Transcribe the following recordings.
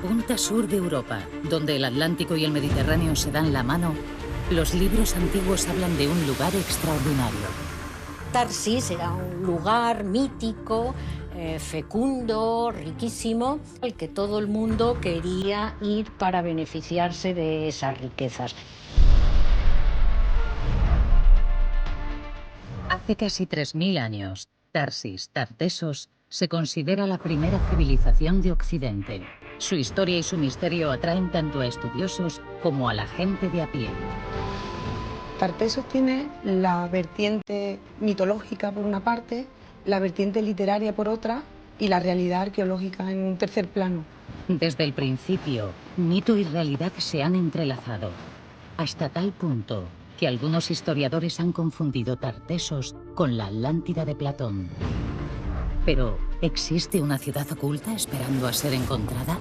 punta sur de Europa, donde el Atlántico y el Mediterráneo se dan la mano, los libros antiguos hablan de un lugar extraordinario. Tarsis era un lugar mítico, fecundo, riquísimo, al que todo el mundo quería ir para beneficiarse de esas riquezas. Hace casi 3000 años, Tarsis, Tartesos, se considera la primera civilización de Occidente. Su historia y su misterio atraen tanto a estudiosos como a la gente de a pie. Tartesos tiene la vertiente mitológica por una parte, la vertiente literaria por otra y la realidad arqueológica en un tercer plano. Desde el principio, mito y realidad se han entrelazado, hasta tal punto que algunos historiadores han confundido Tartesos con la Atlántida de Platón. Pero, ¿existe una ciudad oculta esperando a ser encontrada?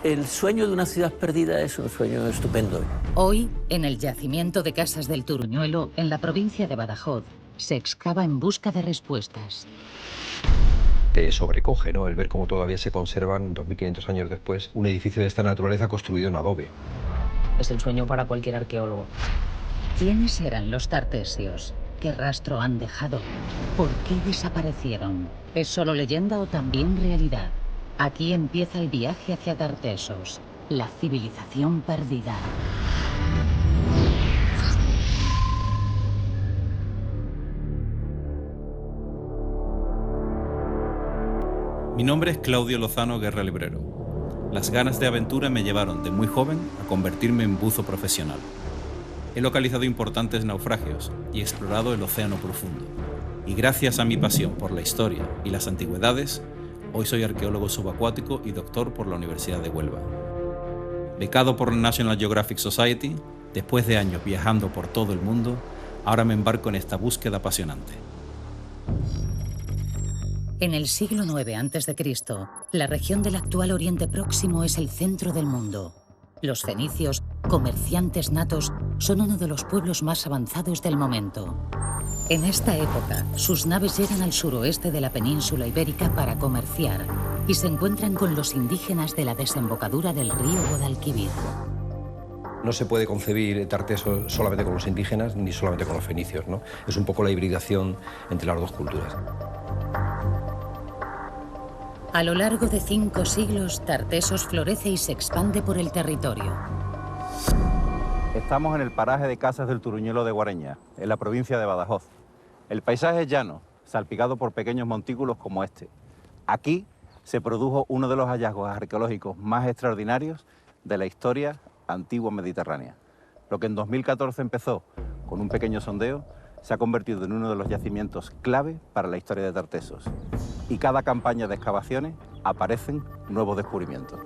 El sueño de una ciudad perdida es un sueño estupendo. Hoy, en el yacimiento de Casas del Turuñuelo, en la provincia de Badajoz, se excava en busca de respuestas. Te sobrecoge, ¿no?, el ver cómo todavía se conservan, 2500 años después, un edificio de esta naturaleza construido en adobe. Es el sueño para cualquier arqueólogo. ¿Quiénes eran los tartesios? ¿Qué rastro han dejado? ¿Por qué desaparecieron? ¿Es solo leyenda o también realidad? Aquí empieza el viaje hacia Tartesos, la civilización perdida. Mi nombre es Claudio Lozano Guerra Librero. Las ganas de aventura me llevaron de muy joven a convertirme en buzo profesional. He localizado importantes naufragios y explorado el océano profundo. Y gracias a mi pasión por la historia y las antigüedades, hoy soy arqueólogo subacuático y doctor por la Universidad de Huelva. Becado por la National Geographic Society, después de años viajando por todo el mundo, ahora me embarco en esta búsqueda apasionante. En el siglo IX a.C., la región del actual Oriente Próximo es el centro del mundo. Los fenicios, comerciantes natos, son uno de los pueblos más avanzados del momento. En esta época, sus naves llegan al suroeste de la península ibérica para comerciar y se encuentran con los indígenas de la desembocadura del río Guadalquivir. No se puede concebir Tartesos solamente con los indígenas ni solamente con los fenicios, ¿no? Es un poco la hibridación entre las dos culturas. A lo largo de 5 siglos, Tartesos florece y se expande por el territorio. Estamos en el paraje de Casas del Turuñuelo de Guareña, en la provincia de Badajoz. El paisaje es llano, salpicado por pequeños montículos como este. Aquí se produjo uno de los hallazgos arqueológicos más extraordinarios de la historia antigua mediterránea. Lo que en 2014 empezó con un pequeño sondeo, se ha convertido en uno de los yacimientos clave para la historia de Tartesos. Y cada campaña de excavaciones aparecen nuevos descubrimientos.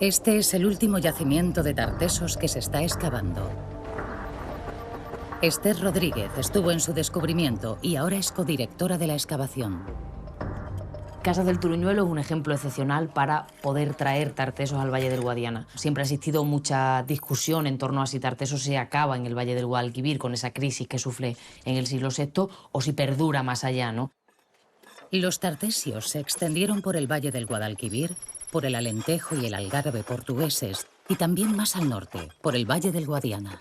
Este es el último yacimiento de Tartesos que se está excavando. Esther Rodríguez estuvo en su descubrimiento y ahora es codirectora de la excavación. Casas del Turuñuelo es un ejemplo excepcional para poder traer Tartesos al Valle del Guadiana. Siempre ha existido mucha discusión en torno a si Tartesos se acaba en el Valle del Guadalquivir con esa crisis que sufre en el siglo VI o si perdura más allá, ¿no? Los tartesios se extendieron por el Valle del Guadalquivir, por el Alentejo y el Algarve portugueses y también más al norte, por el Valle del Guadiana.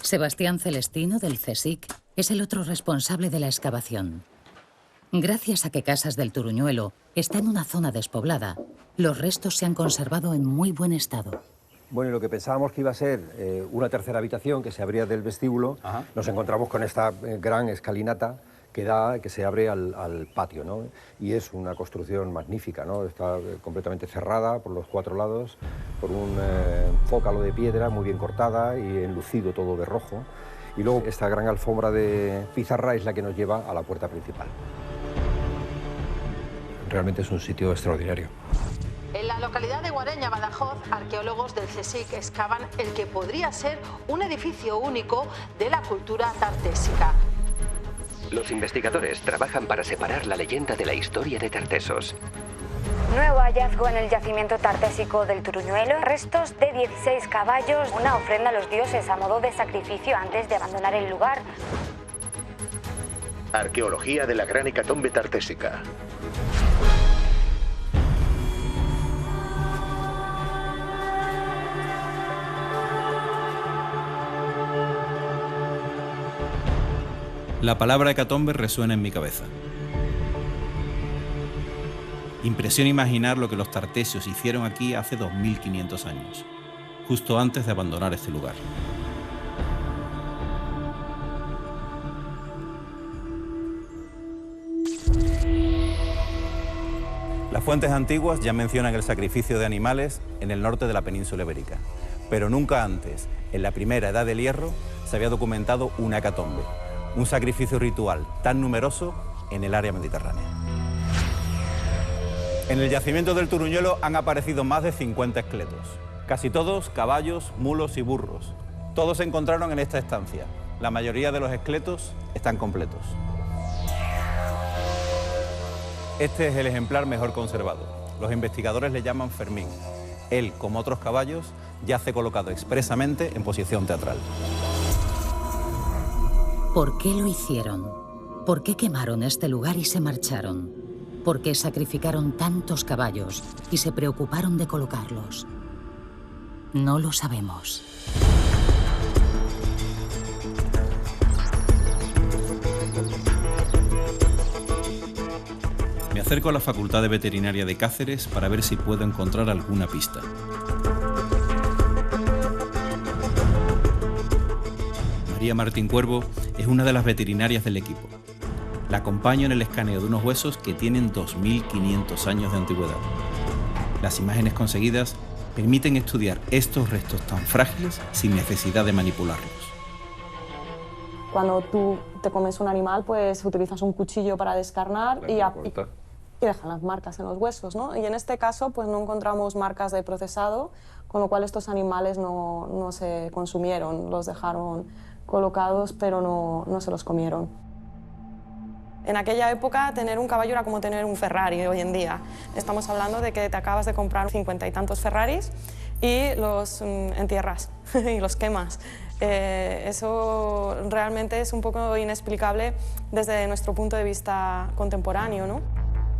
Sebastián Celestino, del CSIC, es el otro responsable de la excavación. Gracias a que Casas del Turuñuelo está en una zona despoblada, los restos se han conservado en muy buen estado. Bueno, y lo que pensábamos que iba a ser una tercera habitación que se abría del vestíbulo, nos encontramos con esta gran escalinata que se abre al patio, ¿no? Y es una construcción magnífica, ¿no? Está completamente cerrada por los 4 lados, por un zócalo de piedra muy bien cortada y enlucido todo de rojo. Y luego esta gran alfombra de pizarra es la que nos lleva a la puerta principal. Realmente es un sitio extraordinario. En la localidad de Guareña, Badajoz, arqueólogos del CSIC excavan el que podría ser un edificio único de la cultura tartésica. Los investigadores trabajan para separar la leyenda de la historia de Tartesos. Nuevo hallazgo en el yacimiento tartésico del Turuñuelo. Restos de 16 caballos, una ofrenda a los dioses a modo de sacrificio antes de abandonar el lugar. Arqueología de la gran hecatombe tartésica. La palabra hecatombe resuena en mi cabeza. Impresiona imaginar lo que los tartesios hicieron aquí hace 2500 años, justo antes de abandonar este lugar. Las fuentes antiguas ya mencionan el sacrificio de animales en el norte de la península ibérica, pero nunca antes, en la primera edad del hierro, se había documentado una hecatombe, un sacrificio ritual tan numeroso en el área mediterránea. En el yacimiento del Turuñuelo han aparecido más de 50 esqueletos, casi todos caballos, mulos y burros. Todos se encontraron en esta estancia. La mayoría de los esqueletos están completos. Este es el ejemplar mejor conservado. Los investigadores le llaman Fermín. Él, como otros caballos, yace colocado expresamente en posición teatral. ¿Por qué lo hicieron? ¿Por qué quemaron este lugar y se marcharon? ¿Por qué sacrificaron tantos caballos y se preocuparon de colocarlos? No lo sabemos. Me acerco a la Facultad de Veterinaria de Cáceres para ver si puedo encontrar alguna pista. María Martín Cuervo es una de las veterinarias del equipo. La acompaño en el escaneo de unos huesos que tienen 2500 años de antigüedad. Las imágenes conseguidas permiten estudiar estos restos tan frágiles sin necesidad de manipularlos. Cuando tú te comes un animal, pues utilizas un cuchillo para descarnar y dejan las marcas en los huesos, ¿no? Y en este caso, pues no encontramos marcas de procesado, con lo cual estos animales no se consumieron, los dejaron colocados, pero no se los comieron. En aquella época, tener un caballo era como tener un Ferrari hoy en día. Estamos hablando de que te acabas de comprar 50 y tantos Ferraris y los entierras y los quemas. Eso realmente es un poco inexplicable desde nuestro punto de vista contemporáneo, ¿no?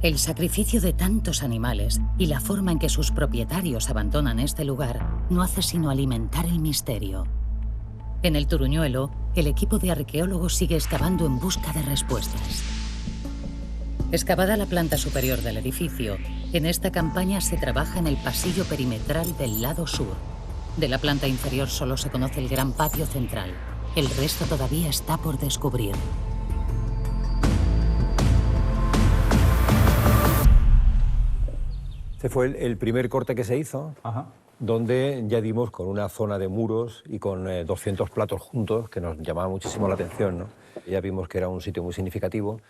El sacrificio de tantos animales y la forma en que sus propietarios abandonan este lugar no hace sino alimentar el misterio. En el Turuñuelo, el equipo de arqueólogos sigue excavando en busca de respuestas. Excavada la planta superior del edificio, en esta campaña se trabaja en el pasillo perimetral del lado sur. De la planta inferior solo se conoce el gran patio central. El resto todavía está por descubrir. Este fue el primer corte que se hizo, donde ya dimos con una zona de muros y con 200 platos juntos, que nos llamaba muchísimo la atención, ¿no? Ya vimos que era un sitio muy significativo.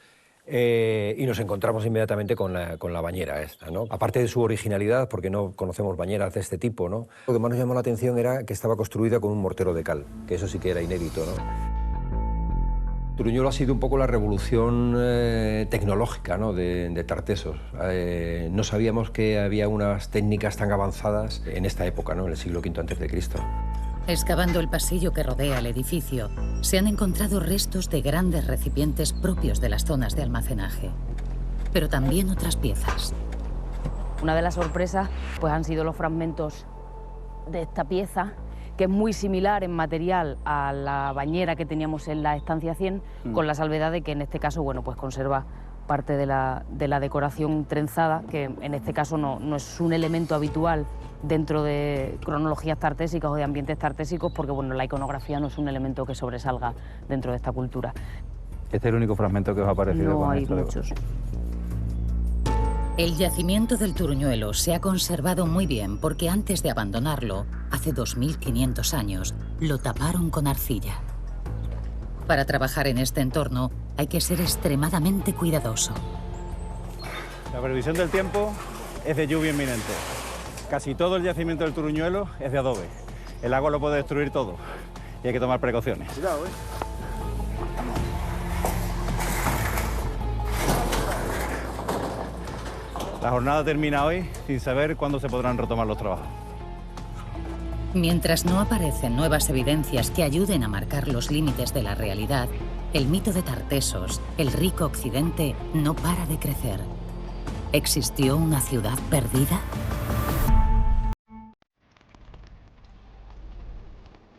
Y nos encontramos inmediatamente con la bañera esta, ¿no? Aparte de su originalidad, porque no conocemos bañeras de este tipo, ¿no? Lo que más nos llamó la atención era que estaba construida con un mortero de cal, que eso sí que era inédito, ¿no? Turuñuelo ha sido un poco la revolución tecnológica, ¿no? de Tartesos. No sabíamos que había unas técnicas tan avanzadas en esta época, ¿no? En el siglo V a.C. Excavando el pasillo que rodea el edificio, se han encontrado restos de grandes recipientes propios de las zonas de almacenaje, pero también otras piezas. Una de las sorpresas pues, han sido los fragmentos de esta pieza, que es muy similar en material a la bañera que teníamos en la estancia 100, con la salvedad de que en este caso bueno, pues conserva parte de la decoración trenzada, que en este caso no es un elemento habitual dentro de cronologías tartésicas o de ambientes tartésicos, porque bueno, la iconografía no es un elemento que sobresalga dentro de esta cultura. ¿Este es el único fragmento que os ha parecido? No con hay esto muchos. El yacimiento del Turuñuelo se ha conservado muy bien porque antes de abandonarlo, hace 2500 años, lo taparon con arcilla. Para trabajar en este entorno hay que ser extremadamente cuidadoso. La previsión del tiempo es de lluvia inminente. Casi todo el yacimiento del Turuñuelo es de adobe. El agua lo puede destruir todo y hay que tomar precauciones. Cuidado, La jornada termina hoy sin saber cuándo se podrán retomar los trabajos. Mientras no aparecen nuevas evidencias que ayuden a marcar los límites de la realidad, el mito de Tartesos, el rico occidente, no para de crecer. ¿Existió una ciudad perdida?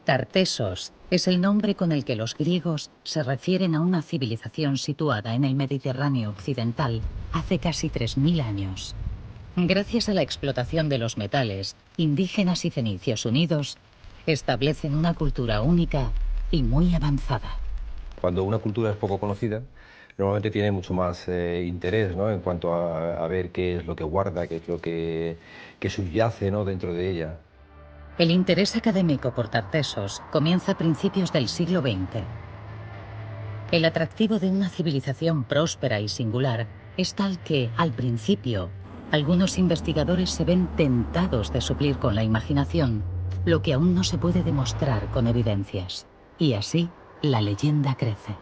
Tartesos es el nombre con el que los griegos se refieren a una civilización situada en el Mediterráneo occidental hace casi 3000 años. Gracias a la explotación de los metales, indígenas y fenicios unidos establecen una cultura única y muy avanzada. Cuando una cultura es poco conocida, normalmente tiene mucho más interés, ¿no?, en cuanto a ver qué es lo que guarda, qué es lo que subyace, ¿no?, dentro de ella. El interés académico por Tartesos comienza a principios del siglo XX. El atractivo de una civilización próspera y singular es tal que, al principio, algunos investigadores se ven tentados de suplir con la imaginación lo que aún no se puede demostrar con evidencias. Y así, la leyenda crece.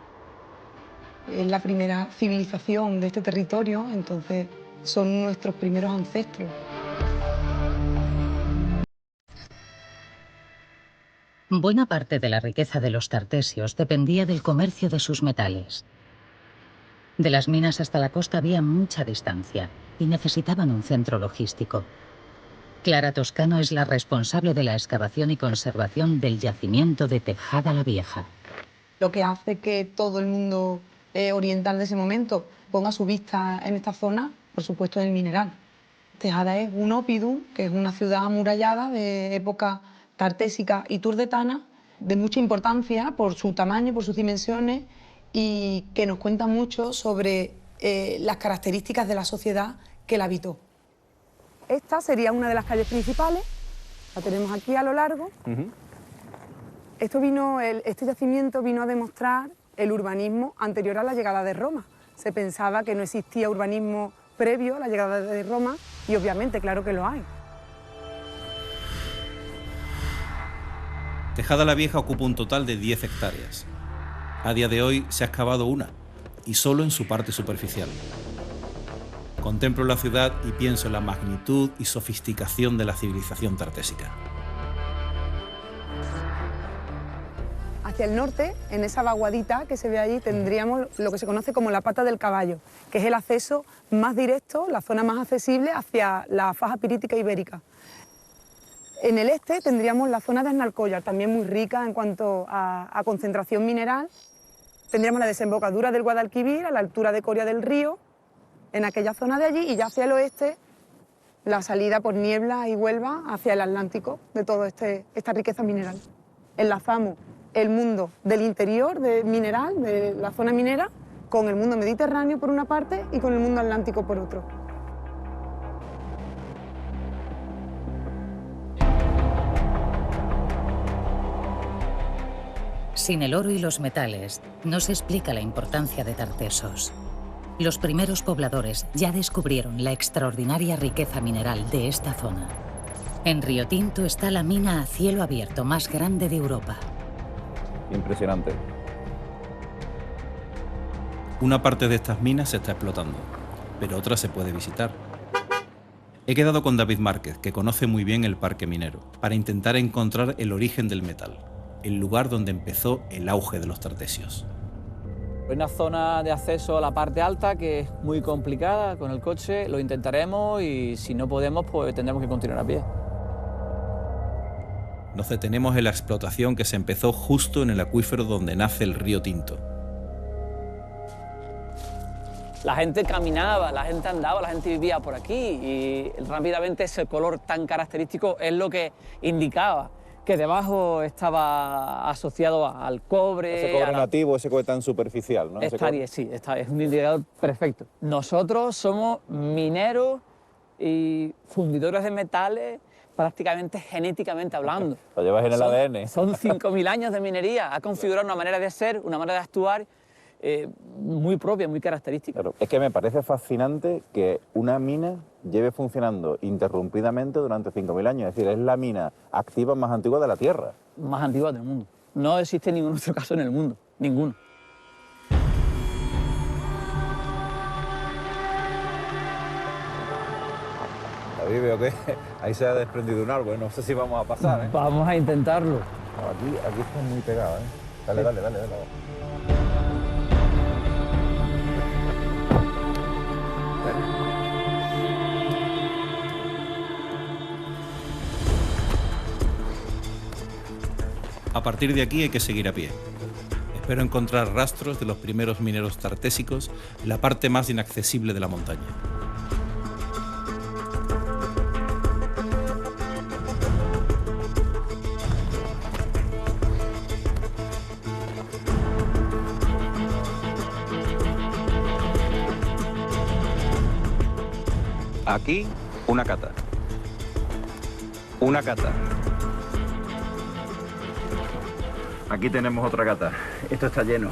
Es la primera civilización de este territorio, entonces son nuestros primeros ancestros. Buena parte de la riqueza de los tartesios dependía del comercio de sus metales. De las minas hasta la costa había mucha distancia y necesitaban un centro logístico. Clara Toscano es la responsable de la excavación y conservación del yacimiento de Tejada la Vieja. Lo que hace que todo el mundo oriental de ese momento ponga su vista en esta zona, por supuesto, es el mineral. Tejada es un oppidum, que es una ciudad amurallada de época tartésica y turdetana, de mucha importancia por su tamaño, por sus dimensiones, y que nos cuenta mucho sobre las características de la sociedad que la habitó. Esta sería una de las calles principales, la tenemos aquí a lo largo. Este yacimiento vino a demostrar el urbanismo anterior a la llegada de Roma. Se pensaba que no existía urbanismo previo a la llegada de Roma y obviamente, claro que lo hay. Tejada la Vieja ocupa un total de 10 hectáreas. A día de hoy se ha excavado una, y solo en su parte superficial. Contemplo la ciudad y pienso en la magnitud y sofisticación de la civilización tartésica. Hacia el norte, en esa vaguadita que se ve allí, tendríamos lo que se conoce como la Pata del Caballo, que es el acceso más directo, la zona más accesible hacia la faja pirítica ibérica. En el este tendríamos la zona de Aznalcóllar, también muy rica en cuanto a concentración mineral. Tendríamos la desembocadura del Guadalquivir a la altura de Coria del Río, en aquella zona de allí, y ya hacia el oeste la salida por Niebla y Huelva hacia el Atlántico de toda esta riqueza mineral. Enlazamos el mundo del interior de mineral, de la zona minera, con el mundo mediterráneo por una parte y con el mundo atlántico por otro. Sin el oro y los metales, no se explica la importancia de Tartesos. Los primeros pobladores ya descubrieron la extraordinaria riqueza mineral de esta zona. En Río Tinto está la mina a cielo abierto más grande de Europa. Impresionante. Una parte de estas minas se está explotando, pero otra se puede visitar. He quedado con David Márquez, que conoce muy bien el parque minero, para intentar encontrar el origen del metal, el lugar donde empezó el auge de los tartesios. Hay una zona de acceso a la parte alta que es muy complicada con el coche, lo intentaremos y si no podemos pues tendremos que continuar a pie. Nos detenemos en la explotación que se empezó justo en el acuífero donde nace el río Tinto. La gente caminaba, la gente andaba, la gente vivía por aquí y rápidamente ese color tan característico es lo que indicaba que debajo estaba asociado al cobre. Ese cobre nativo, ese cobre tan superficial, ¿no? Sí, es un indicador perfecto. Nosotros somos mineros y fundidores de metales prácticamente genéticamente hablando. Lo llevas en el ADN. Son 5.000 años de minería, ha configurado una manera de ser, una manera de actuar muy propia, muy característica. Claro, es que me parece fascinante que una mina lleve funcionando interrumpidamente durante 5.000 años. Es decir, es la mina activa más antigua de la Tierra. Más antigua del mundo. No existe ningún otro caso en el mundo, ninguno. David, veo que ahí se ha desprendido un árbol, no sé si vamos a pasar, ¿eh? Vamos a intentarlo. Aquí está muy pegado, ¿eh? Dale. A partir de aquí hay que seguir a pie. Espero encontrar rastros de los primeros mineros tartésicos en la parte más inaccesible de la montaña. Aquí, una cata. Una cata. Aquí tenemos otra cata. Esto está lleno.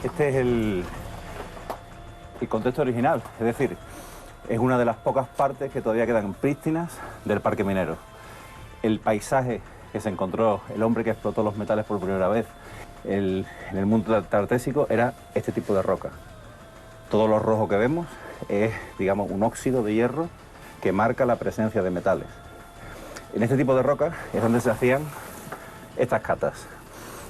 Este es el contexto original, es decir, es una de las pocas partes que todavía quedan prístinas del parque minero. El paisaje que se encontró el hombre que explotó los metales por primera vez en el mundo tartésico era este tipo de roca. Todo lo rojo que vemos es, digamos, un óxido de hierro que marca la presencia de metales. En este tipo de roca es donde se hacían estas catas.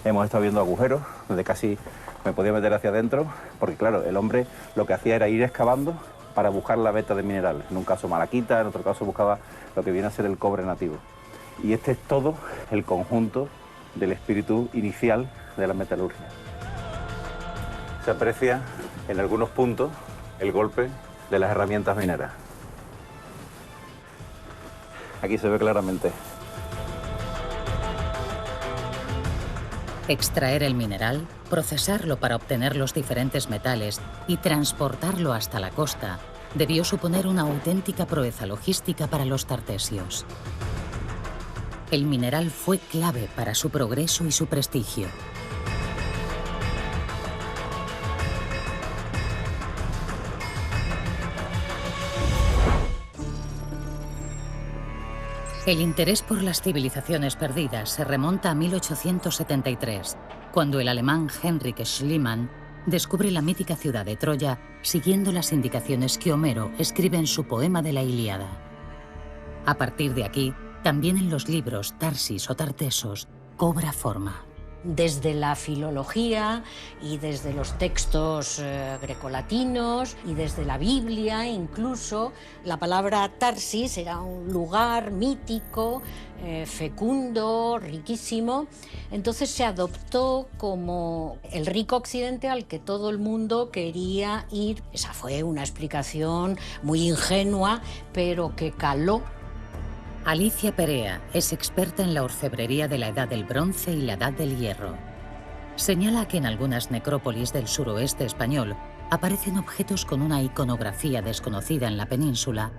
Hemos estado viendo agujeros donde casi me podía meter hacia adentro, porque claro, el hombre lo que hacía era ir excavando para buscar la veta de mineral. En un caso malaquita, en otro caso buscaba lo que viene a ser el cobre nativo. Y este es todo el conjunto del espíritu inicial de la metalurgia. Se aprecia en algunos puntos el golpe de las herramientas mineras. Aquí se ve claramente. Extraer el mineral, procesarlo para obtener los diferentes metales y transportarlo hasta la costa debió suponer una auténtica proeza logística para los tartesios. El mineral fue clave para su progreso y su prestigio. El interés por las civilizaciones perdidas se remonta a 1873, cuando el alemán Heinrich Schliemann descubre la mítica ciudad de Troya siguiendo las indicaciones que Homero escribe en su poema de la Ilíada. A partir de aquí, también en los libros Tarsis o Tartesos cobra forma. Desde la filología y desde los textos grecolatinos y desde la Biblia incluso, la palabra Tarsis era un lugar mítico, fecundo, riquísimo. Entonces se adoptó como el rico occidente al que todo el mundo quería ir. Esa fue una explicación muy ingenua, pero que caló. Alicia Perea es experta en la orfebrería de la Edad del Bronce y la Edad del Hierro. Señala que en algunas necrópolis del suroeste español aparecen objetos con una iconografía desconocida en la península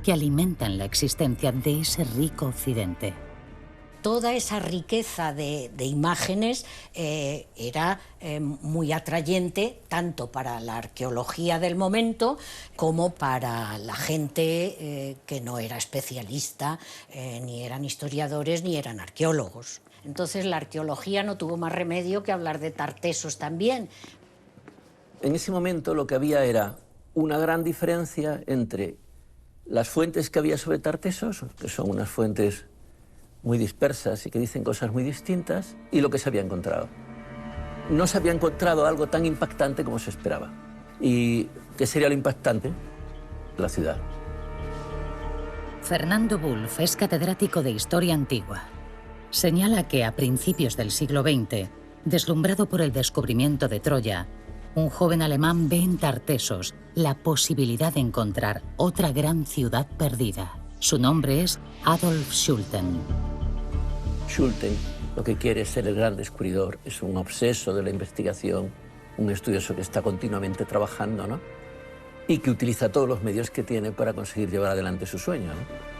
que alimentan la existencia de ese rico occidente. Toda esa riqueza de imágenes era muy atrayente tanto para la arqueología del momento como para la gente que no era especialista, ni eran historiadores ni eran arqueólogos. Entonces la arqueología no tuvo más remedio que hablar de Tartesos también. En ese momento lo que había era una gran diferencia entre las fuentes que había sobre Tartesos, que son unas fuentes muy dispersas y que dicen cosas muy distintas, y lo que se había encontrado. No se había encontrado algo tan impactante como se esperaba. ¿Y qué sería lo impactante? La ciudad. Fernando Wulff es catedrático de Historia Antigua. Señala que a principios del siglo XX, deslumbrado por el descubrimiento de Troya, un joven alemán ve en Tartesos la posibilidad de encontrar otra gran ciudad perdida. Su nombre es Adolf Schulten. Schulten lo que quiere es ser el gran descubridor, es un obseso de la investigación, un estudioso que está continuamente trabajando, ¿no? Y que utiliza todos los medios que tiene para conseguir llevar adelante su sueño, ¿no?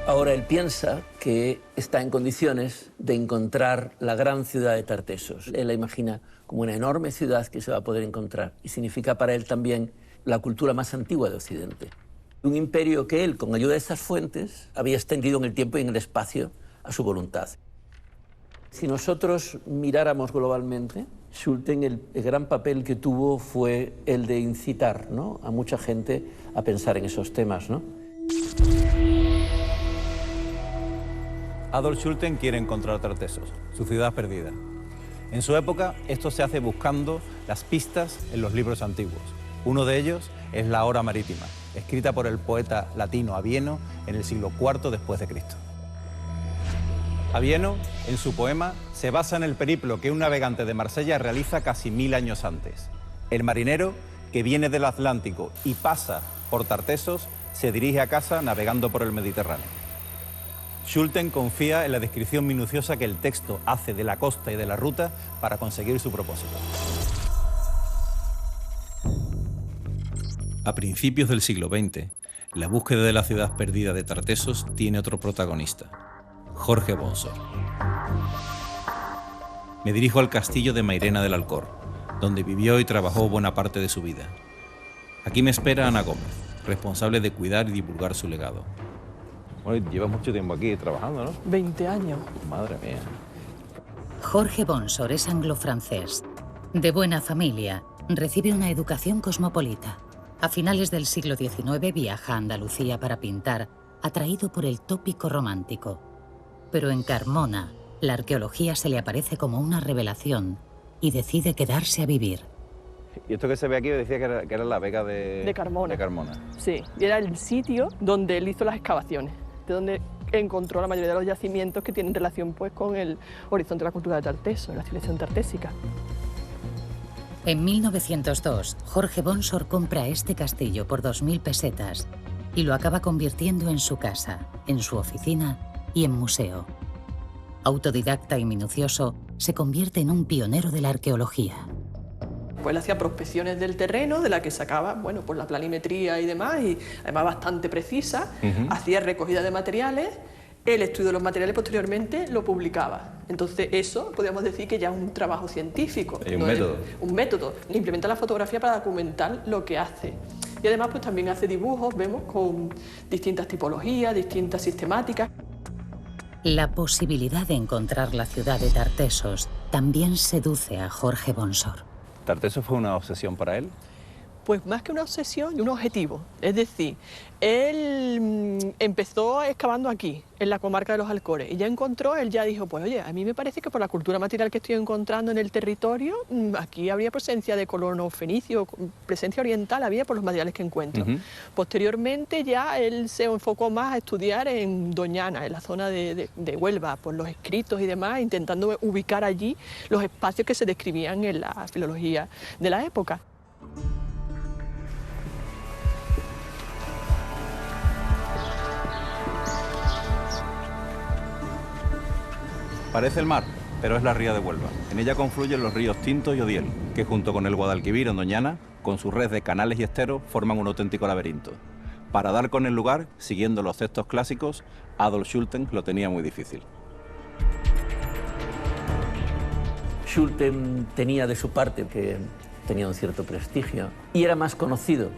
Ahora él piensa que está en condiciones de encontrar la gran ciudad de Tartesos. Él la imagina como una enorme ciudad que se va a poder encontrar y significa para él también la cultura más antigua de Occidente. Un imperio que él, con ayuda de estas fuentes, había extendido en el tiempo y en el espacio a su voluntad. Si nosotros miráramos globalmente, Schulten, el gran papel que tuvo fue el de incitar, ¿no?, a mucha gente a pensar en esos temas, ¿no? Adolf Schulten quiere encontrar Tartesos, su ciudad perdida. En su época, esto se hace buscando las pistas en los libros antiguos. Uno de ellos es la Hora Marítima, escrita por el poeta latino Avieno en el siglo IV después de Cristo. Avieno, en su poema, se basa en el periplo que un navegante de Marsella realiza casi 1000 años antes. El marinero, que viene del Atlántico y pasa por Tartesos, se dirige a casa navegando por el Mediterráneo. Schulten confía en la descripción minuciosa que el texto hace de la costa y de la ruta para conseguir su propósito. A principios del siglo XX, la búsqueda de la ciudad perdida de Tartesos tiene otro protagonista, Jorge Bonsor. Me dirijo al castillo de Mairena del Alcor, donde vivió y trabajó buena parte de su vida. Aquí me espera Ana Gómez, responsable de cuidar y divulgar su legado. Bueno, llevas mucho tiempo aquí trabajando, ¿no? 20 años. Madre mía. Jorge Bonsor es anglo-francés. De buena familia, recibe una educación cosmopolita. A finales del siglo XIX viaja a Andalucía para pintar, atraído por el tópico romántico. Pero en Carmona, la arqueología se le aparece como una revelación y decide quedarse a vivir. Y esto que se ve aquí decía que era la vega de Carmona. De Carmona. Sí, y era el sitio donde él hizo las excavaciones, de donde encontró la mayoría de los yacimientos que tienen relación pues, con el horizonte de la cultura de Tarteso, la civilización tartésica. En 1902, Jorge Bonsor compra este castillo por 2000 pesetas y lo acaba convirtiendo en su casa, en su oficina y en museo. Autodidacta y minucioso, se convierte en un pionero de la arqueología. Pues él hacía prospecciones del terreno, de la que sacaba, bueno, pues la planimetría y demás, y además bastante precisa, hacía recogida de materiales, el estudio de los materiales posteriormente lo publicaba. Entonces eso, podríamos decir que ya es un trabajo científico. Hay un método. Un método. Implementa la fotografía para documentar lo que hace. Y además pues también hace dibujos, vemos, con distintas tipologías, distintas sistemáticas. La posibilidad de encontrar la ciudad de Tartesos también seduce a Jorge Bonsor. ¿Tartesos fue una obsesión para él? Pues más que una obsesión, un objetivo. Es decir, él empezó excavando aquí, en la comarca de los Alcores, y ya encontró, él ya dijo, pues oye, a mí me parece que por la cultura material que estoy encontrando en el territorio, aquí habría presencia de colono fenicio, presencia oriental había por los materiales que encuentro. Posteriormente ya él se enfocó más a estudiar en Doñana, en la zona de Huelva, por los escritos y demás, intentando ubicar allí los espacios que se describían en la filología de la época. Parece el mar, pero es la ría de Huelva. En ella confluyen los ríos Tinto y Odiel, que junto con el Guadalquivir en Doñana, con su red de canales y esteros, forman un auténtico laberinto. Para dar con el lugar, siguiendo los textos clásicos, Adolf Schulten lo tenía muy difícil. Schulten tenía de su parte que tenía un cierto prestigio y era más conocido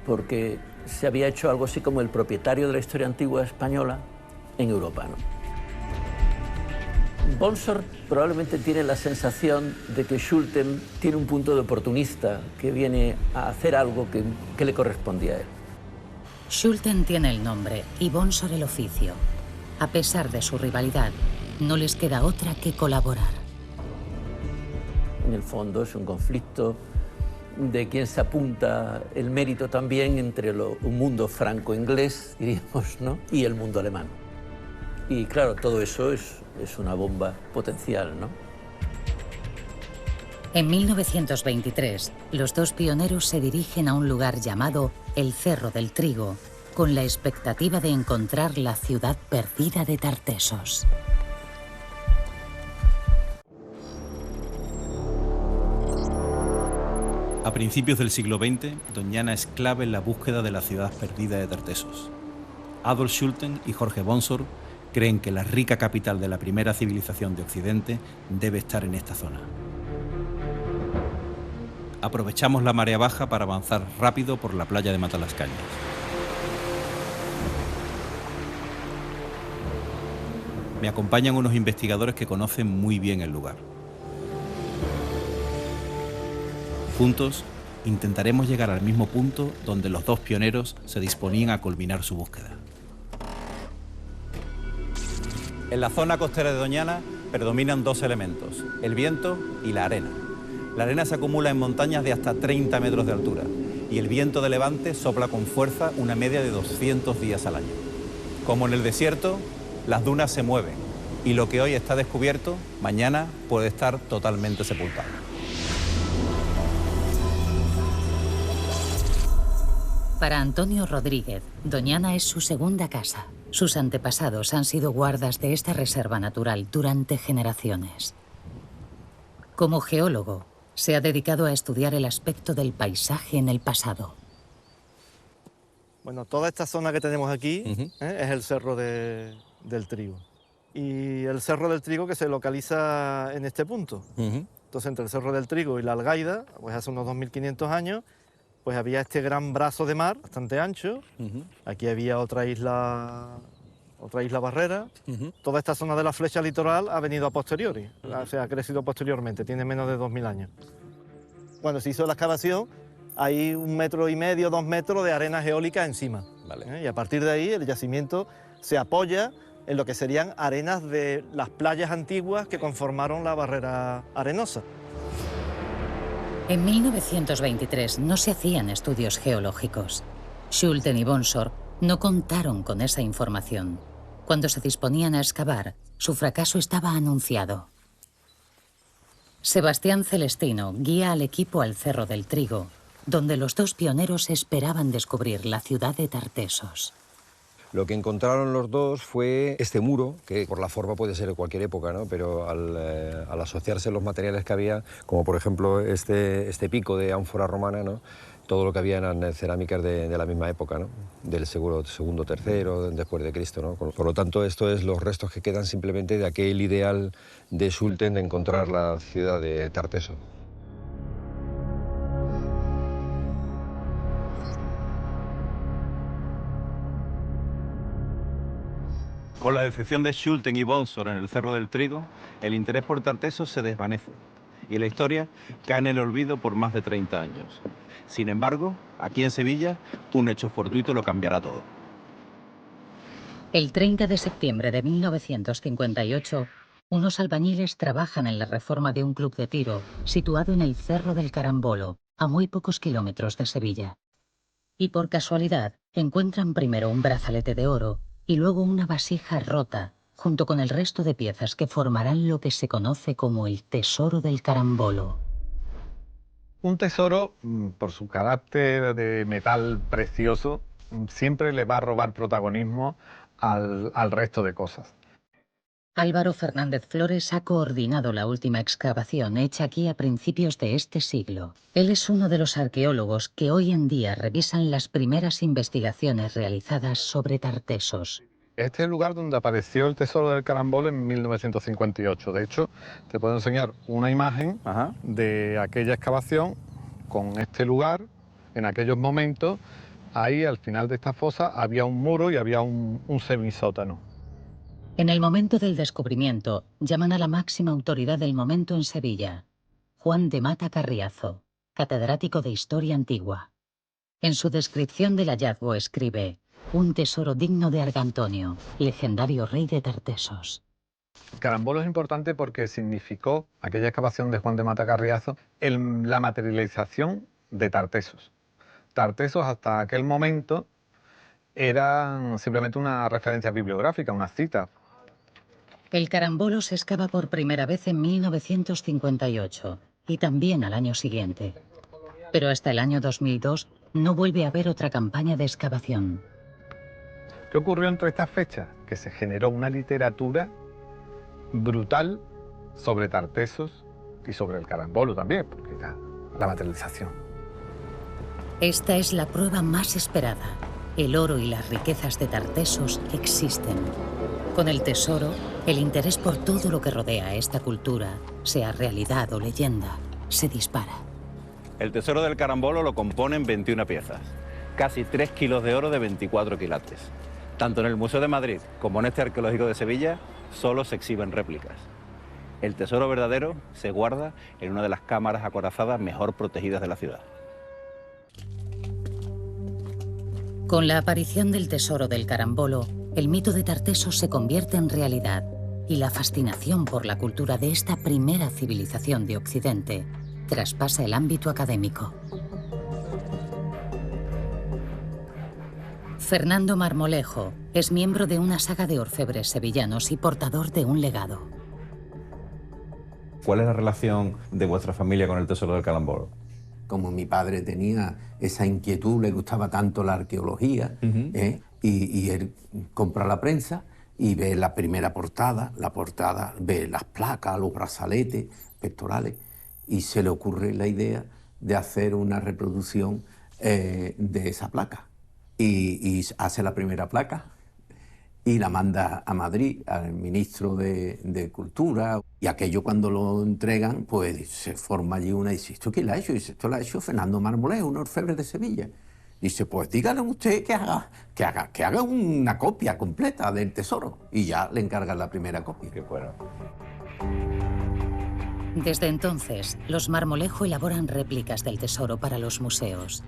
porque se había hecho algo así como el propietario de la historia antigua española en Europa, ¿no? Bonsor probablemente tiene la sensación de que Schulten tiene un punto de oportunista, que viene a hacer algo que le correspondía a él. Schulten tiene el nombre y Bonsor el oficio. A pesar de su rivalidad, no les queda otra que colaborar. En el fondo es un conflicto de quien se apunta el mérito también entre un mundo franco-inglés, diríamos, ¿no? Y el mundo alemán. Y claro, todo eso es una bomba potencial, ¿no? En 1923, los dos pioneros se dirigen a un lugar llamado el Cerro del Trigo, con la expectativa de encontrar la ciudad perdida de Tartesos. A principios del siglo XX, Doñana es clave en la búsqueda de la ciudad perdida de Tartesos. Adolf Schulten y Jorge Bonsor creen que la rica capital de la primera civilización de Occidente debe estar en esta zona. Aprovechamos la marea baja para avanzar rápido por la playa de Matalascañas. Me acompañan unos investigadores que conocen muy bien el lugar. Juntos intentaremos llegar al mismo punto donde los dos pioneros se disponían a culminar su búsqueda. En la zona costera de Doñana predominan dos elementos, el viento y la arena. La arena se acumula en montañas de hasta 30 metros de altura y el viento de levante sopla con fuerza una media de 200 días al año. Como en el desierto, las dunas se mueven y lo que hoy está descubierto, mañana puede estar totalmente sepultado. Para Antonio Rodríguez, Doñana es su segunda casa. Sus antepasados han sido guardas de esta reserva natural durante generaciones. Como geólogo, se ha dedicado a estudiar el aspecto del paisaje en el pasado. Bueno, toda esta zona que tenemos aquí es el Cerro del Trigo. Y el Cerro del Trigo que se localiza en este punto. Entonces, entre el Cerro del Trigo y la Algaida, pues hace unos 2500 años, pues había este gran brazo de mar, bastante ancho. Aquí había otra isla barrera. Toda esta zona de la flecha litoral ha venido a posteriori, o sea, ha crecido posteriormente, tiene menos de 2000 años. Cuando se hizo la excavación, hay 1,5 metros, 2 metros de arena geólica encima. Y a partir de ahí el yacimiento se apoya en lo que serían arenas de las playas antiguas que conformaron la barrera arenosa. En 1923 no se hacían estudios geológicos. Schulten y Bonsor no contaron con esa información. Cuando se disponían a excavar, su fracaso estaba anunciado. Sebastián Celestino guía al equipo al Cerro del Trigo, donde los dos pioneros esperaban descubrir la ciudad de Tartesos. Lo que encontraron los dos fue este muro, que por la forma puede ser de cualquier época, ¿no? Pero al asociarse los materiales que había, como por ejemplo este pico de ánfora romana, ¿no? Todo lo que había eran cerámicas de la misma época, ¿no? Del segundo, tercero, después de Cristo, ¿no? Por lo tanto, esto es los restos que quedan simplemente de aquel ideal de Schulten de encontrar la ciudad de Tarteso. Con la decepción de Schulten y Bonsor en el Cerro del Trigo, el interés por Tartesos se desvanece y la historia cae en el olvido por más de 30 años. Sin embargo, aquí en Sevilla, un hecho fortuito lo cambiará todo. El 30 de septiembre de 1958, unos albañiles trabajan en la reforma de un club de tiro situado en el Cerro del Carambolo, a muy pocos kilómetros de Sevilla. Y por casualidad, encuentran primero un brazalete de oro y luego una vasija rota, junto con el resto de piezas que formarán lo que se conoce como el Tesoro del Carambolo. Un tesoro, por su carácter de metal precioso, siempre le va a robar protagonismo al resto de cosas. Álvaro Fernández Flores ha coordinado la última excavación hecha aquí a principios de este siglo. Él es uno de los arqueólogos que hoy en día revisan las primeras investigaciones realizadas sobre Tartesos. Este es el lugar donde apareció el Tesoro del Carambolo en 1958. De hecho, te puedo enseñar una imagen de aquella excavación con este lugar. En aquellos momentos, ahí al final de esta fosa había un muro y había un semisótano. En el momento del descubrimiento, llaman a la máxima autoridad del momento en Sevilla, Juan de Mata Carriazo, catedrático de Historia Antigua. En su descripción del hallazgo escribe: un tesoro digno de Argantonio, legendario rey de Tartesos. Carambolo es importante porque significó, aquella excavación de Juan de Mata Carriazo, la materialización de Tartesos. Tartesos hasta aquel momento eran simplemente una referencia bibliográfica, una cita. El Carambolo se excava por primera vez en 1958 y también al año siguiente. Pero hasta el año 2002 no vuelve a haber otra campaña de excavación. ¿Qué ocurrió entre estas fechas? Que se generó una literatura brutal sobre Tartesos y sobre el Carambolo también, porque era la materialización. Esta es la prueba más esperada. El oro y las riquezas de Tartesos existen. Con el tesoro, el interés por todo lo que rodea a esta cultura, sea realidad o leyenda, se dispara. El Tesoro del Carambolo lo componen 21 piezas, casi 3 kilos de oro de 24 quilates. Tanto en el Museo de Madrid como en este arqueológico de Sevilla, solo se exhiben réplicas. El tesoro verdadero se guarda en una de las cámaras acorazadas mejor protegidas de la ciudad. Con la aparición del Tesoro del Carambolo, el mito de Tartesos se convierte en realidad y la fascinación por la cultura de esta primera civilización de Occidente traspasa el ámbito académico. Fernando Marmolejo es miembro de una saga de orfebres sevillanos y portador de un legado. ¿Cuál es la relación de vuestra familia con el Tesoro del Carambolo? Como mi padre tenía esa inquietud, le gustaba tanto la arqueología, y él compra la prensa y ve la primera portada, ve las placas, los brazaletes pectorales, y se le ocurre la idea de hacer una reproducción de esa placa. Y hace la primera placa y la manda a Madrid, al ministro de Cultura, y aquello cuando lo entregan, pues se forma allí una, y dice, ¿esto quién lo ha hecho? Y dice, esto lo ha hecho Fernando Marmolejo, un orfebre de Sevilla. Dice, pues dígale usted que haga una copia completa del tesoro, y ya le encargan la primera copia. Qué bueno. Desde entonces, los Marmolejo elaboran réplicas del tesoro para los museos.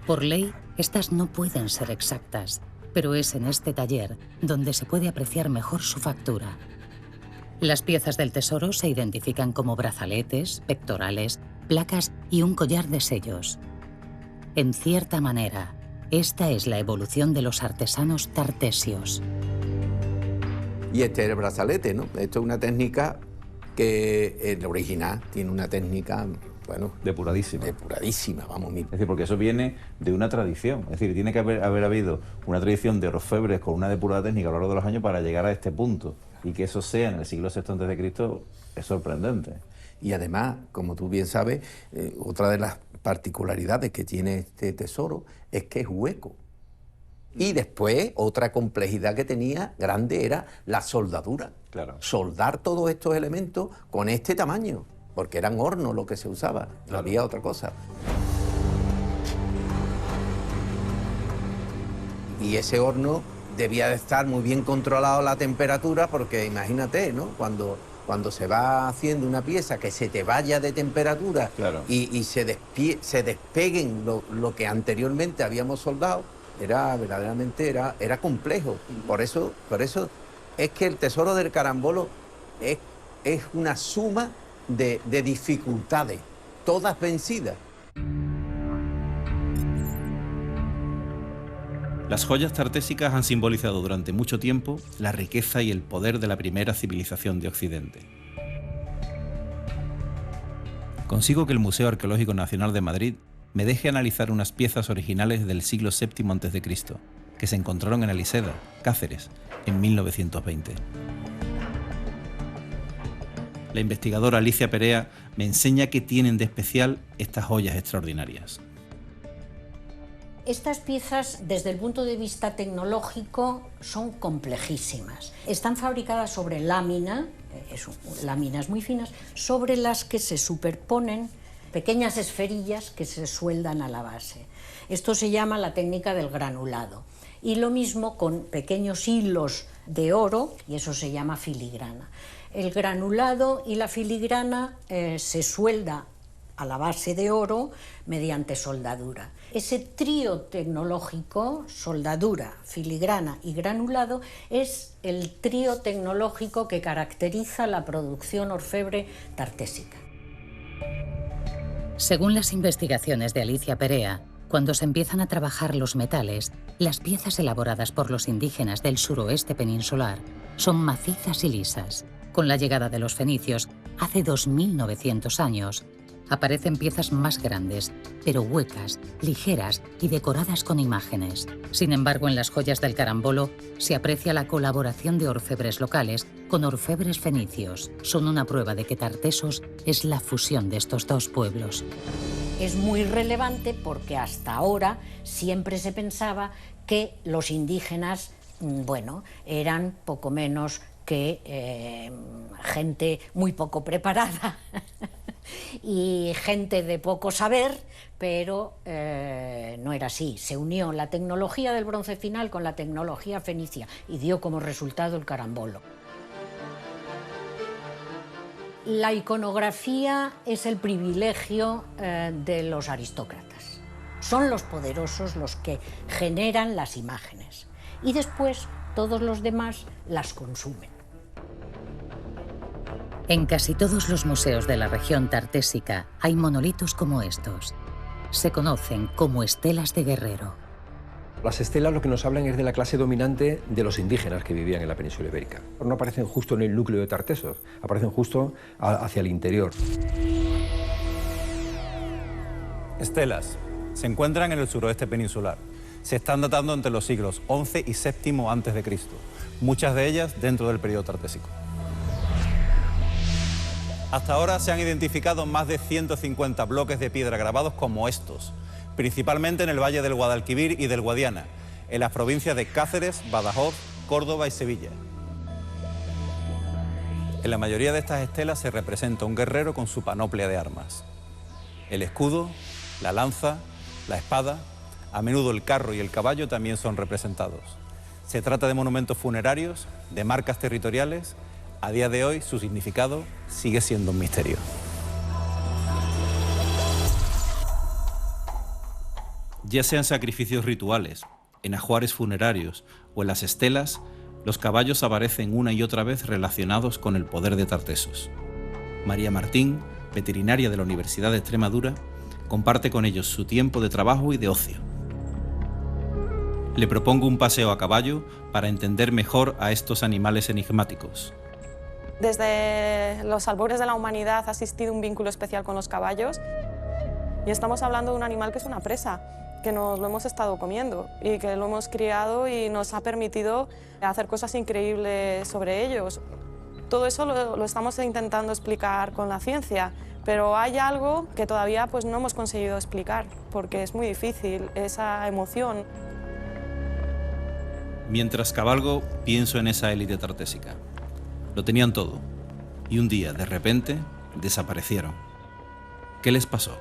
Por ley, estas no pueden ser exactas, pero es en este taller donde se puede apreciar mejor su factura. Las piezas del tesoro se identifican como brazaletes, pectorales, placas y un collar de sellos. En cierta manera, esta es la evolución de los artesanos tartesios. Y este es el brazalete, ¿no? Esto es una técnica que el original tiene una técnica, bueno, depuradísima. Depuradísima, vamos. Es decir, porque eso viene de una tradición. Es decir, tiene que haber habido una tradición de orfebres con una depurada técnica a lo largo de los años para llegar a este punto. Y que eso sea en el siglo VI a.C. es sorprendente. Y además, como tú bien sabes, otra de las particularidades que tiene este tesoro es que es hueco. Y después, otra complejidad que tenía grande era la soldadura. Claro. Soldar todos estos elementos con este tamaño, porque eran hornos lo que se usaba, no había otra cosa. Y ese horno debía de estar muy bien controlado la temperatura, porque imagínate, ¿no? Cuando se va haciendo una pieza que se te vaya de temperatura, claro, y se despeguen lo que anteriormente habíamos soldado, verdaderamente era complejo. Por eso es que el tesoro del Carambolo es una suma de dificultades, todas vencidas. Las joyas tartésicas han simbolizado durante mucho tiempo la riqueza y el poder de la primera civilización de Occidente. Consigo que el Museo Arqueológico Nacional de Madrid me deje analizar unas piezas originales del siglo VII a.C., que se encontraron en Aliseda, Cáceres, en 1920. La investigadora Alicia Perea me enseña qué tienen de especial estas joyas extraordinarias. Estas piezas, desde el punto de vista tecnológico, son complejísimas. Están fabricadas sobre láminas muy finas, sobre las que se superponen pequeñas esferillas que se sueldan a la base. Esto se llama la técnica del granulado. Y lo mismo con pequeños hilos de oro, y eso se llama filigrana. El granulado y la filigrana se suelda a la base de oro mediante soldadura. Ese trío tecnológico, soldadura, filigrana y granulado, es el trío tecnológico que caracteriza la producción orfebre tartésica. Según las investigaciones de Alicia Perea, cuando se empiezan a trabajar los metales, las piezas elaboradas por los indígenas del suroeste peninsular son macizas y lisas. Con la llegada de los fenicios, hace 2900 años, aparecen piezas más grandes, pero huecas, ligeras y decoradas con imágenes. Sin embargo, en las joyas del Carambolo se aprecia la colaboración de orfebres locales con orfebres fenicios. Son una prueba de que Tartesos es la fusión de estos dos pueblos. Es muy relevante porque hasta ahora siempre se pensaba que los indígenas, eran poco menos que gente muy poco preparada y gente de poco saber, pero no era así. Se unió la tecnología del bronce final con la tecnología fenicia y dio como resultado el carambolo. La iconografía es el privilegio de los aristócratas. Son los poderosos los que generan las imágenes y después todos los demás las consumen. En casi todos los museos de la región tartésica hay monolitos como estos. Se conocen como estelas de guerrero. Las estelas lo que nos hablan es de la clase dominante de los indígenas que vivían en la península ibérica. No aparecen justo en el núcleo de Tartesos, aparecen justo hacia el interior. Estelas se encuentran en el suroeste peninsular. Se están datando entre los siglos XI y VII a.C., muchas de ellas dentro del periodo tartésico. Hasta ahora se han identificado más de 150 bloques de piedra grabados como estos, principalmente en el valle del Guadalquivir y del Guadiana, en las provincias de Cáceres, Badajoz, Córdoba y Sevilla. En la mayoría de estas estelas se representa un guerrero con su panoplia de armas. El escudo, la lanza, la espada, a menudo el carro y el caballo también son representados. Se trata de monumentos funerarios, de marcas territoriales. A día de hoy su significado sigue siendo un misterio. Ya sean sacrificios rituales, en ajuares funerarios o en las estelas, los caballos aparecen una y otra vez relacionados con el poder de Tartesos. María Martín, veterinaria de la Universidad de Extremadura, comparte con ellos su tiempo de trabajo y de ocio. Le propongo un paseo a caballo para entender mejor a estos animales enigmáticos. Desde los albores de la humanidad ha existido un vínculo especial con los caballos y estamos hablando de un animal que es una presa, que nos lo hemos estado comiendo y que lo hemos criado y nos ha permitido hacer cosas increíbles sobre ellos. Todo eso lo estamos intentando explicar con la ciencia, pero hay algo que todavía pues, no hemos conseguido explicar porque es muy difícil, esa emoción. Mientras cabalgo, pienso en esa élite tartésica. Lo tenían todo, y un día, de repente, desaparecieron. ¿Qué les pasó?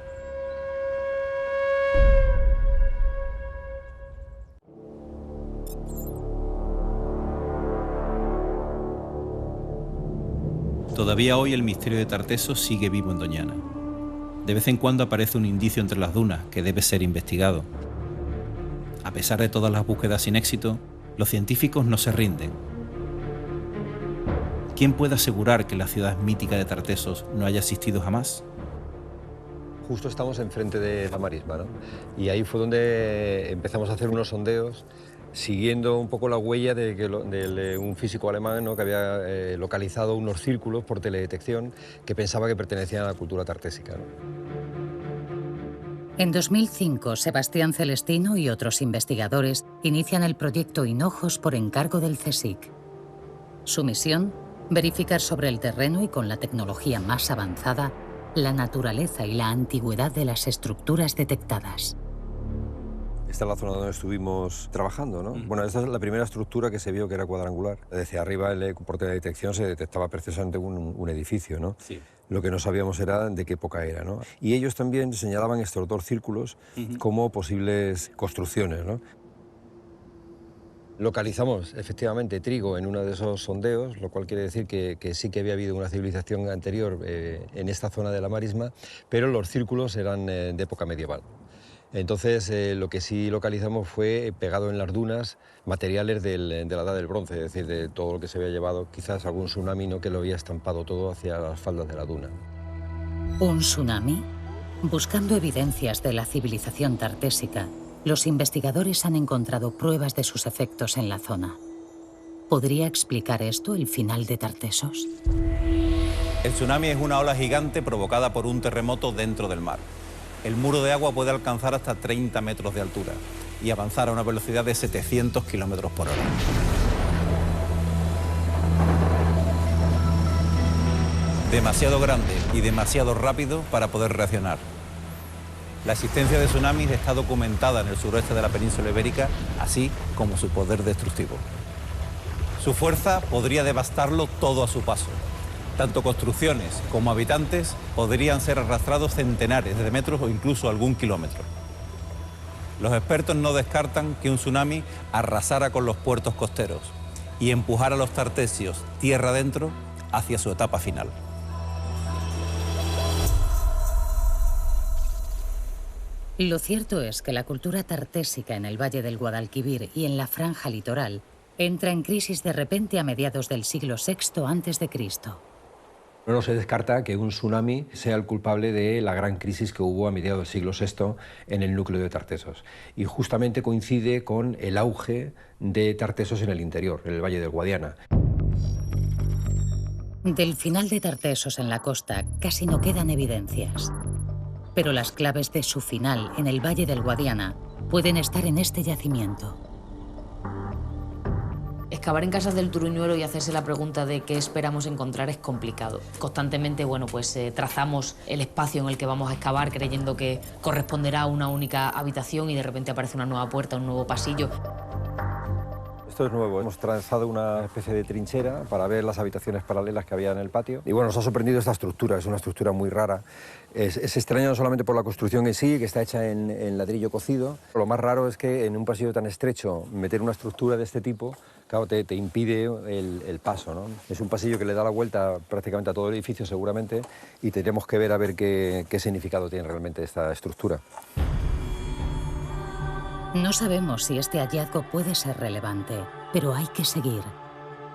Todavía hoy el misterio de Tartesos sigue vivo en Doñana. De vez en cuando aparece un indicio entre las dunas que debe ser investigado. A pesar de todas las búsquedas sin éxito, los científicos no se rinden. ¿Quién puede asegurar que la ciudad mítica de Tartesos no haya existido jamás? Justo estamos enfrente de la marisma, ¿no? Y ahí fue donde empezamos a hacer unos sondeos siguiendo un poco la huella de un físico alemán, ¿no? Que había localizado unos círculos por teledetección que pensaba que pertenecían a la cultura tartésica, ¿no? En 2005, Sebastián Celestino y otros investigadores inician el proyecto Hinojos por encargo del CSIC. Su misión: verificar sobre el terreno y con la tecnología más avanzada la naturaleza y la antigüedad de las estructuras detectadas. Esta es la zona donde estuvimos trabajando, ¿no? Bueno, esta es la primera estructura que se vio que era cuadrangular. Desde arriba, por teledetección, se detectaba precisamente un edificio, ¿no? Sí. Lo que no sabíamos era de qué época era, ¿no? Y ellos también señalaban estos dos círculos como posibles construcciones, ¿no? Localizamos efectivamente trigo en uno de esos sondeos, lo cual quiere decir que sí que había habido una civilización anterior en esta zona de la marisma, pero los círculos eran de época medieval. Entonces lo que sí localizamos fue pegado en las dunas materiales de la edad del bronce, es decir, de todo lo que se había llevado, quizás algún tsunami, ¿no? Que lo había estampado todo hacia las faldas de la duna. ¿Un tsunami? Buscando evidencias de la civilización tartésica, los investigadores han encontrado pruebas de sus efectos en la zona. ¿Podría explicar esto el final de Tartesos? El tsunami es una ola gigante provocada por un terremoto dentro del mar. El muro de agua puede alcanzar hasta 30 metros de altura y avanzar a una velocidad de 700 kilómetros por hora. Demasiado grande y demasiado rápido para poder reaccionar. La existencia de tsunamis está documentada en el suroeste de la península ibérica, así como su poder destructivo. Su fuerza podría devastarlo todo a su paso. Tanto construcciones como habitantes podrían ser arrastrados centenares de metros o incluso algún kilómetro. Los expertos no descartan que un tsunami arrasara con los puertos costeros y empujara a los tartesios tierra adentro hacia su etapa final. Lo cierto es que la cultura tartésica en el Valle del Guadalquivir y en la franja litoral entra en crisis de repente a mediados del siglo VI a.C. No se descarta que un tsunami sea el culpable de la gran crisis que hubo a mediados del siglo VI en el núcleo de Tartesos. Y justamente coincide con el auge de Tartesos en el interior, en el Valle del Guadiana. Del final de Tartesos en la costa casi no quedan evidencias. Pero las claves de su final en el Valle del Guadiana pueden estar en este yacimiento. Excavar en Casas del Turuñuelo y hacerse la pregunta de qué esperamos encontrar es complicado. Constantemente, trazamos el espacio en el que vamos a excavar creyendo que corresponderá a una única habitación y de repente aparece una nueva puerta, un nuevo pasillo. Esto es nuevo, hemos trazado una especie de trinchera para ver las habitaciones paralelas que había en el patio. Y bueno, nos ha sorprendido esta estructura, es una estructura muy rara. Es extraña no solamente por la construcción en sí, que está hecha en ladrillo cocido. Lo más raro es que en un pasillo tan estrecho meter una estructura de este tipo, claro, te impide el paso, ¿no? Es un pasillo que le da la vuelta prácticamente a todo el edificio seguramente y tendremos que ver a ver qué significado tiene realmente esta estructura. No sabemos si este hallazgo puede ser relevante, pero hay que seguir.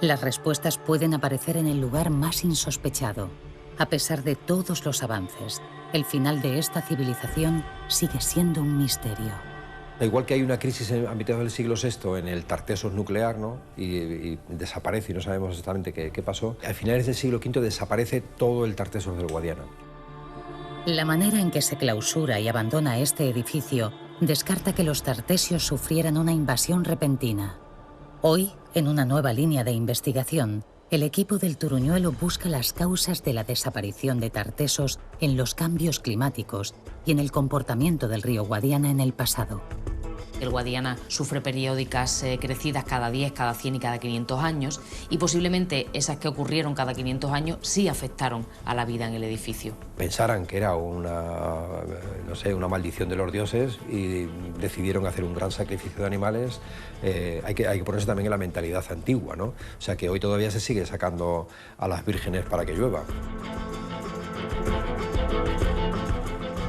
Las respuestas pueden aparecer en el lugar más insospechado. A pesar de todos los avances, el final de esta civilización sigue siendo un misterio. Igual que hay una crisis a mitad del siglo VI en el Tartesos nuclear, ¿no? y desaparece y no sabemos exactamente qué pasó, al finales del siglo V desaparece todo el Tartesos del Guadiana. La manera en que se clausura y abandona este edificio descarta que los tartesios sufrieran una invasión repentina. Hoy, en una nueva línea de investigación, el equipo del Turuñuelo busca las causas de la desaparición de Tartesos en los cambios climáticos y en el comportamiento del río Guadiana en el pasado. El Guadiana sufre periódicas crecidas cada 10, cada 100 y cada 500 años y posiblemente esas que ocurrieron cada 500 años sí afectaron a la vida en el edificio. Pensaran que era una maldición de los dioses y decidieron hacer un gran sacrificio de animales. Hay que ponerse también en la mentalidad antigua, ¿no? O sea que hoy todavía se sigue sacando a las vírgenes para que llueva.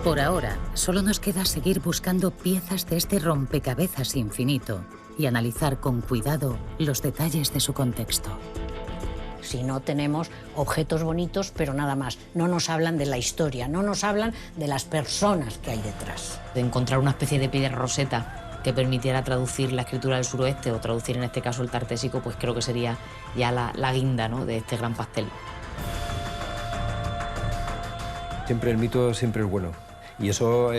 Por ahora, solo nos queda seguir buscando piezas de este rompecabezas infinito y analizar con cuidado los detalles de su contexto. Si no tenemos objetos bonitos, pero nada más. No nos hablan de la historia, no nos hablan de las personas que hay detrás. De encontrar una especie de piedra roseta que permitiera traducir la escritura del suroeste o traducir en este caso el tartésico, pues creo que sería ya la guinda, ¿no?, de este gran pastel. Siempre el mito siempre es bueno. Y eso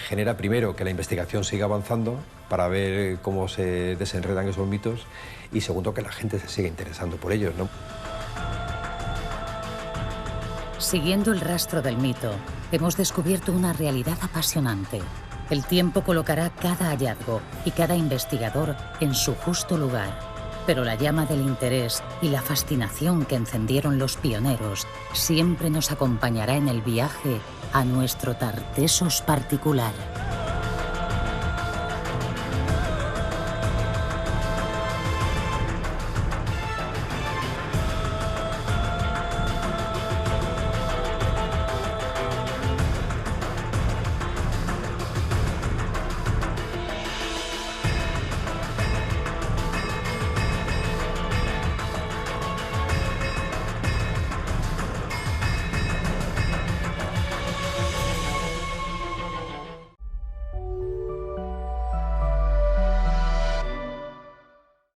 genera, primero, que la investigación siga avanzando para ver cómo se desenredan esos mitos y, segundo, que la gente se siga interesando por ellos, ¿no? Siguiendo el rastro del mito, hemos descubierto una realidad apasionante. El tiempo colocará cada hallazgo y cada investigador en su justo lugar. Pero la llama del interés y la fascinación que encendieron los pioneros siempre nos acompañará en el viaje a nuestro Tartesos particular.